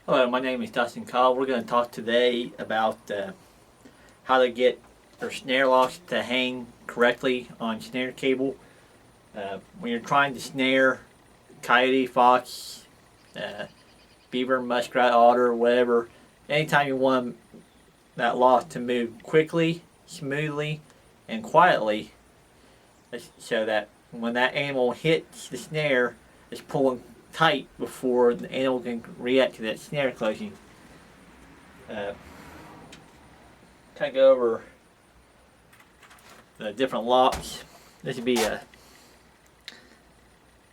Hello, my name is Dustin Call. We're going to talk today about how to get your snare locks to hang correctly on snare cable. When you're trying to snare coyote, fox, beaver, muskrat, otter, whatever, anytime you want that lock to move quickly, smoothly, and quietly, so that when that animal hits the snare, it's pulling tight before the animal can react to that snare closing. Uh, kind of go over the different locks. This would be a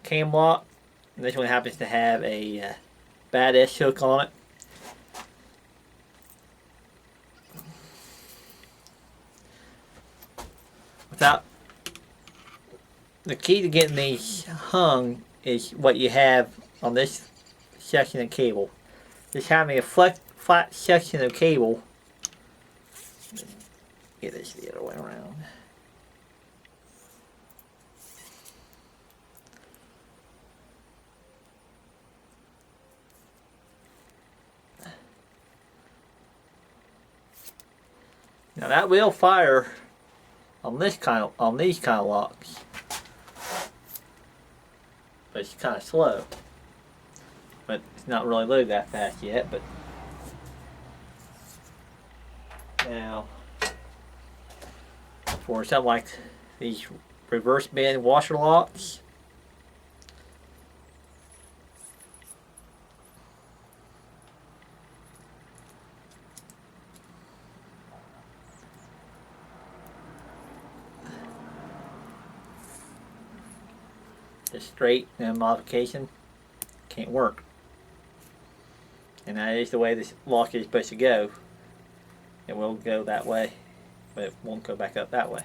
cam lock. And this one happens to have a badass hook on it. Without the key to getting these hung is what you have on this section of cable. Just having a flat section of cable. Get this the other way around. Now that will fire on these kind of locks, but it's kind of slow. But it's not really loaded that fast yet. But now, for something like these reverse bend washer locks, the straight modification can't work. And that is the way this lock is supposed to go. It will go that way, but it won't go back up that way.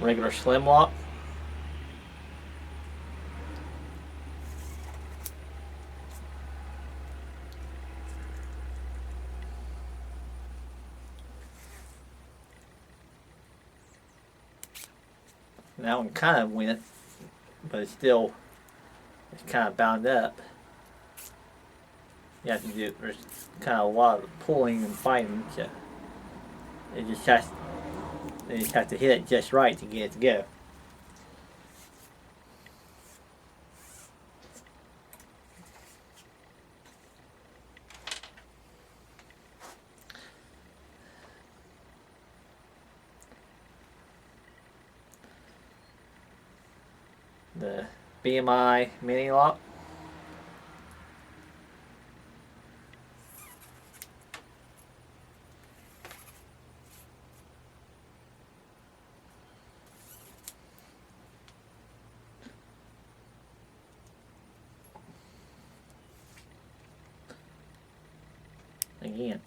Regular slim lock. That one kind of went, but it's kind of bound up. You have to do, there's kind of a lot of pulling and fighting, so you just have to hit it just right to get it to go. The BMI mini lock. Again,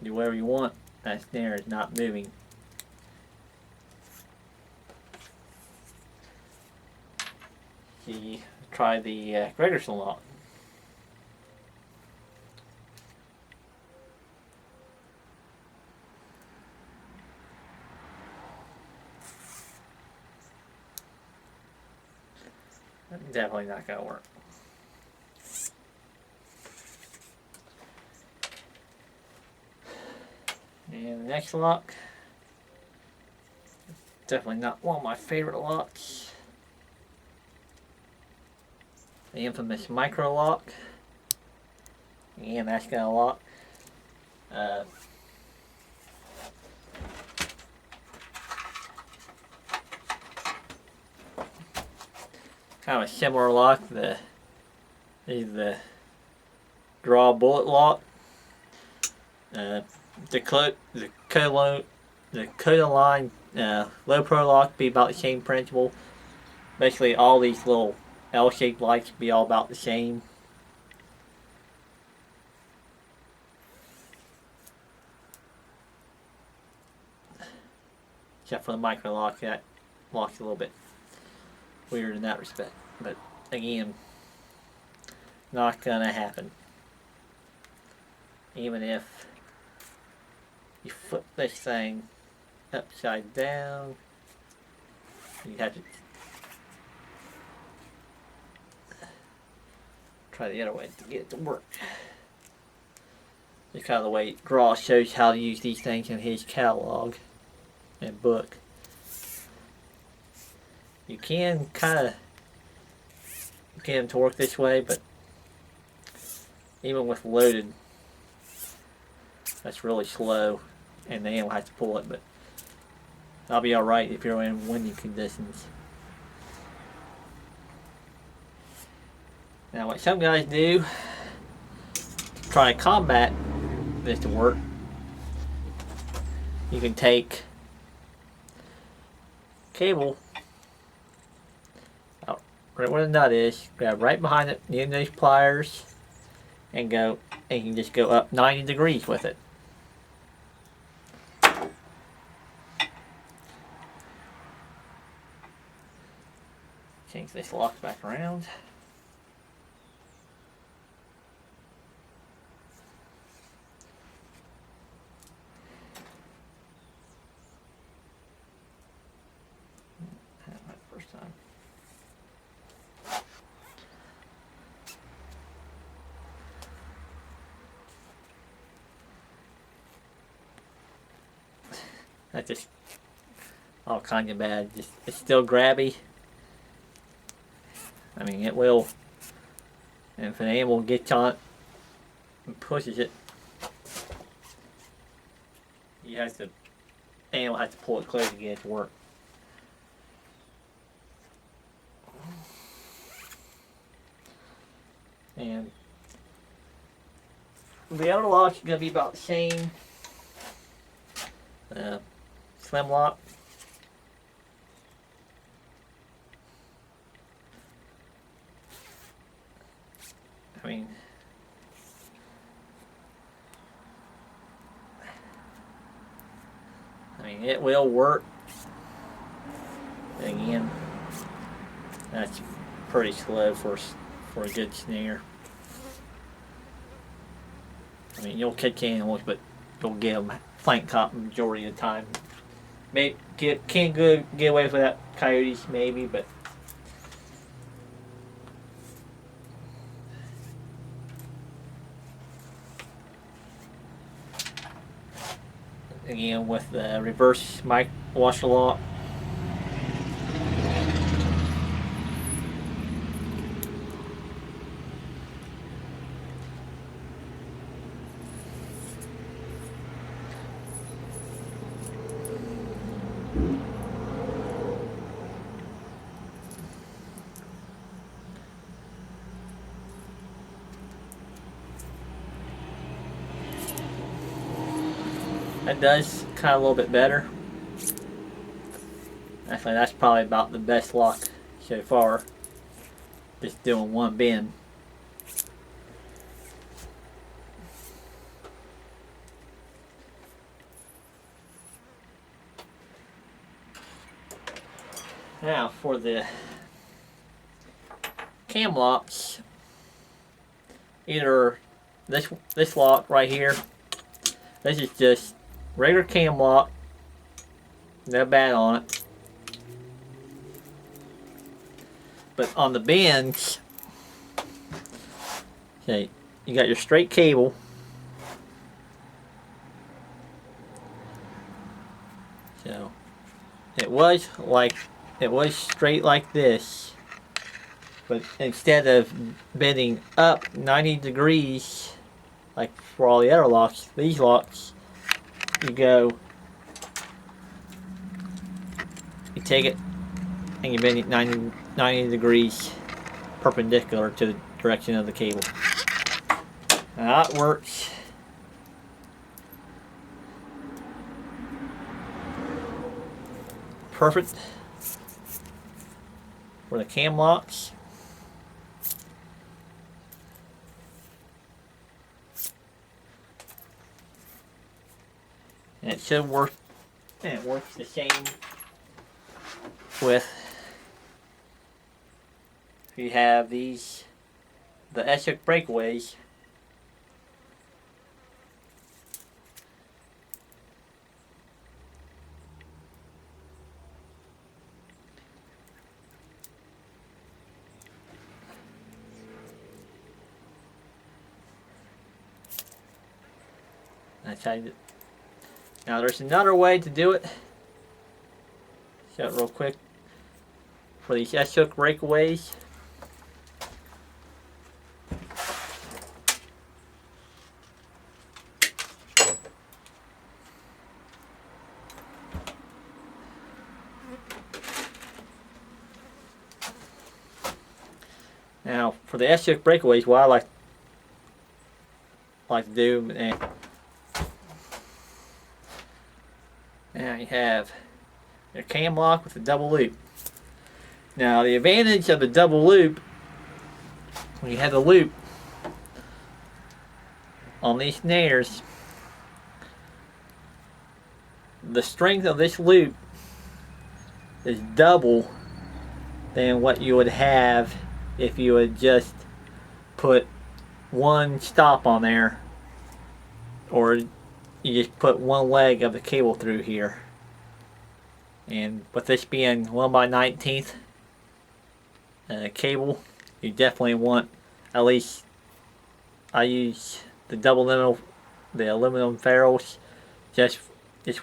do whatever you want. That snare is not moving. Try the gregerson lock. Definitely not going to work. And the next lock, definitely not one of my favorite locks. The infamous micro lock. And that's going to lock. Kind of a similar lock. This is the draw bullet lock. The Coda line low pro lock be about the same principle. Basically, all these little L-shaped lights be all about the same. Except for the micro lock, that lock's a little bit weird in that respect. But again, not gonna happen. even if you flip this thing upside down, you have to try the other way to get it to work. Just kind of the way Gross shows how to use these things in his catalog and book. You can kind of get them to work this way, but even with loaded, that's really slow, and the animal has to pull it, but I'll be alright if you're in windy conditions. Now what some guys do to try to combat this to work, you can take cable out right where the nut is, grab right behind it, near those pliers, and go, and you can just go up 90 degrees with it. Change this lock back around. First time. That's just all kinds of bad. It's still grabby. I mean, it will. And if an animal gets on it and pushes it, animal has to pull it close to get it to work. And the other lock's going to be about the same. Slim lock. I mean, it will work. Again, that's pretty slow for a good snare. I mean, you'll catch animals, but you'll get them flank caught majority of the time. Can't get away with that coyotes maybe, but again with the reverse mic washer lock. That does kind of a little bit better. Actually, that's probably about the best lock so far. Just doing one bend. Now for the cam locks, either this lock right here. This is just regular cam lock, no bat on it. But on the bends, okay, you got your straight cable. So it was straight like this, but instead of bending up 90 degrees like for all the other locks, these locks, you take it and you bend it 90 degrees perpendicular to the direction of the cable. Now that works. Perfect for the cam locks. And it should work, and it works the same with, if you have the S-hook breakaways. That's how you do it. Now there's another way to do it. Show it real quick. For these S-hook breakaways. Now for the S-hook breakaways, what I like to do, and now you have your cam lock with a double loop. Now the advantage of the double loop, when you have the loop on these snares, the strength of this loop is double than what you would have if you would just put one stop on there, or you just put one leg of the cable through here. And with this being 1/19 cable, you definitely want, at least I use the the aluminum ferrules, just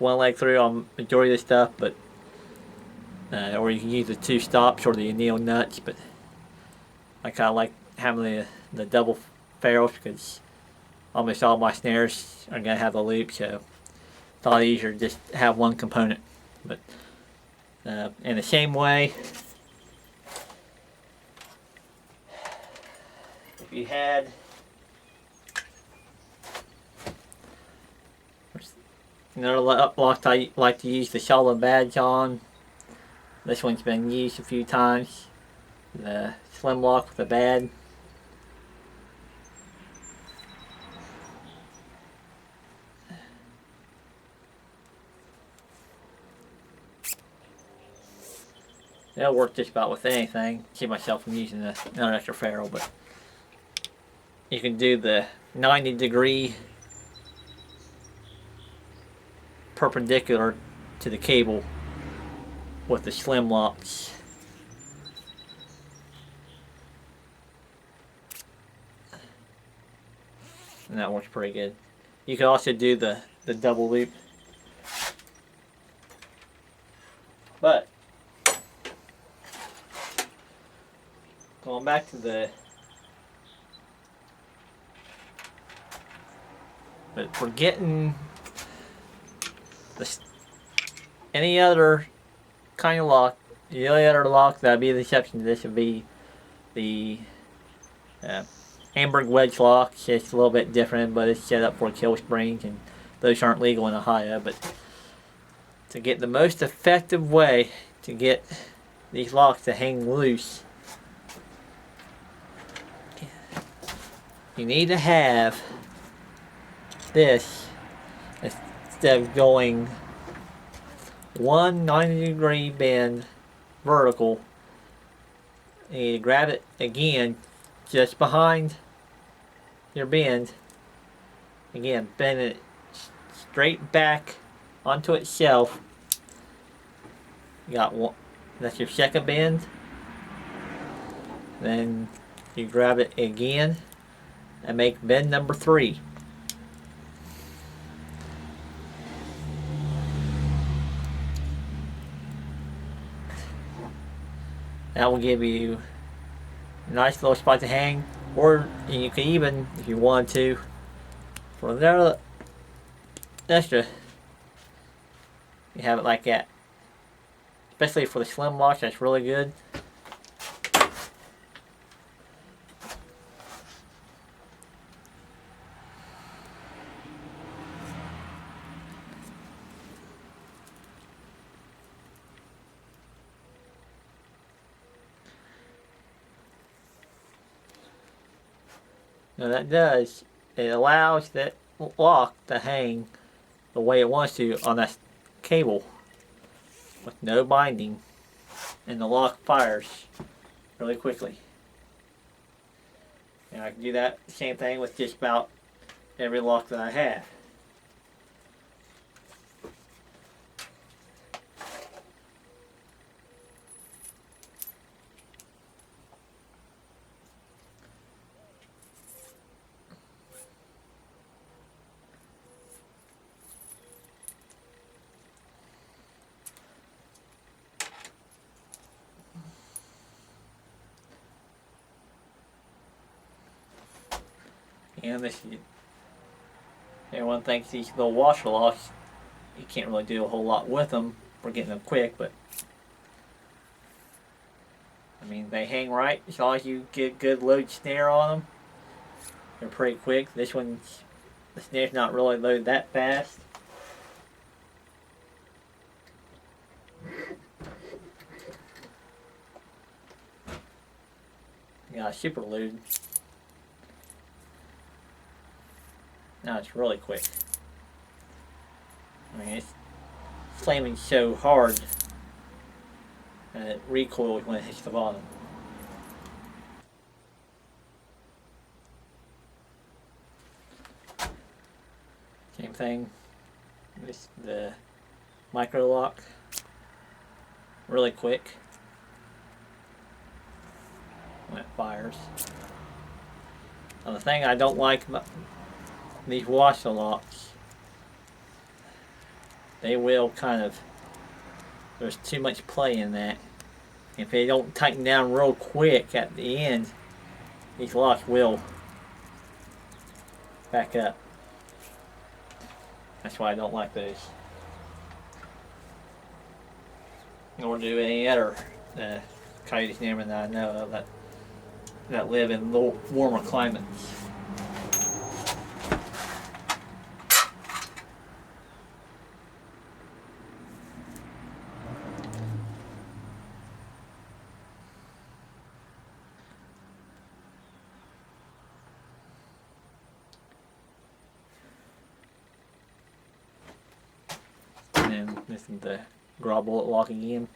one leg through on majority of the stuff, but or you can use the 2 stops or the anneal nuts, but I kind of like having the double ferrules because almost all my snares are going to have the loop, so it's a lot easier to just have one component. But in the same way, if you had another lock I like to use the solid badge on, this one's been used a few times, the slim lock with the bad. It'll work just about with anything. Keep myself from using another extra ferrule, but you can do the 90-degree perpendicular to the cable with the slim locks. And that works pretty good. You can also do the double loop. But going back to but for getting any other kind of lock, the only other lock that would be the exception to this would be the Hamburg wedge lock. It's a little bit different, but it's set up for kill springs, and those aren't legal in Ohio. But to get the most effective way to get these locks to hang loose, you need to have this, instead of going one 90-degree bend vertical, you need to grab it again just behind your bend. Again, bend it straight back onto itself. You got one, that's your second bend. Then you grab it again and make bend number 3. That will give you a nice little spot to hang, or you can even, if you want to, for another extra, you have it like that. Especially for the slim locks, that's really good. Now that does, it allows that lock to hang the way it wants to on that cable with no binding, and the lock fires really quickly. And I can do that same thing with just about every lock that I have. And everyone thinks these little washer locks, you can't really do a whole lot with them for getting them quick, but I mean, they hang right as long as you get a good load snare on them. They're pretty quick. This one, the snare's not really loaded that fast. Got a super load. Now it's really quick. I mean, it's slamming so hard and it recoils when it hits the bottom. Same thing with the micro lock. Really quick when it fires. Now the thing I don't like about these washer locks, they will kind of, there's too much play in that. If they don't tighten down real quick at the end, these locks will back up. That's why I don't like those. Nor do any other coyote snarmen that I know of that live in little warmer climates. And then this is the draw bullet lock again.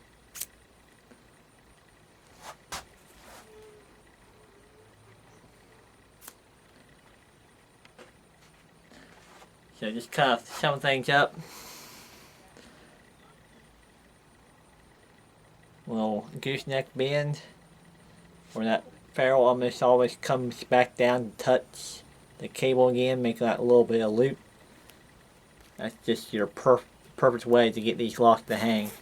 So just kind of sum things up. Little gooseneck bend where that ferrule almost always comes back down to touch the cable again, making that a little bit of loop. That's just your perfect way to get these locks to hang.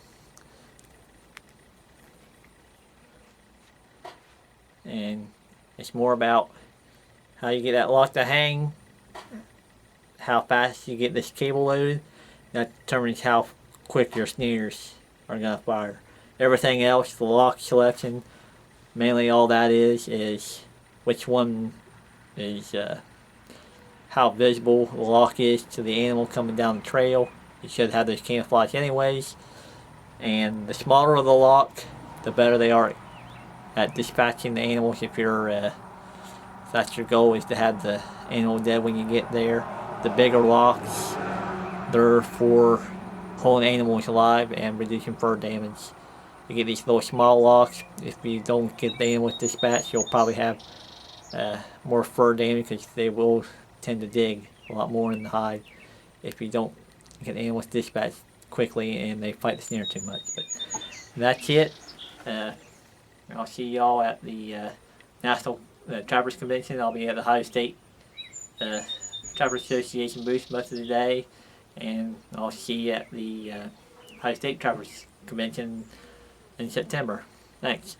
And it's more about how you get that lock to hang, how fast you get this cable loaded. That determines how quick your snares are going to fire. Everything else, the lock selection, mainly all that is which one is, how visible the lock is to the animal coming down the trail. You should have those camouflage anyways. And the smaller the lock, the better they are at dispatching the animals. If that's your goal, is to have the animal dead when you get there. The bigger locks, they're for holding animals alive and reducing fur damage. You get these little small locks, if you don't get the animals dispatched, you'll probably have more fur damage because they will tend to dig a lot more in the hide if you don't get animals dispatched quickly and they fight the snare too much. But that's it. I'll see y'all at the National Trappers Convention. I'll be at the Ohio State Trappers Association booth most of the day, and I'll see you at the Ohio State Trappers Convention in September. Thanks.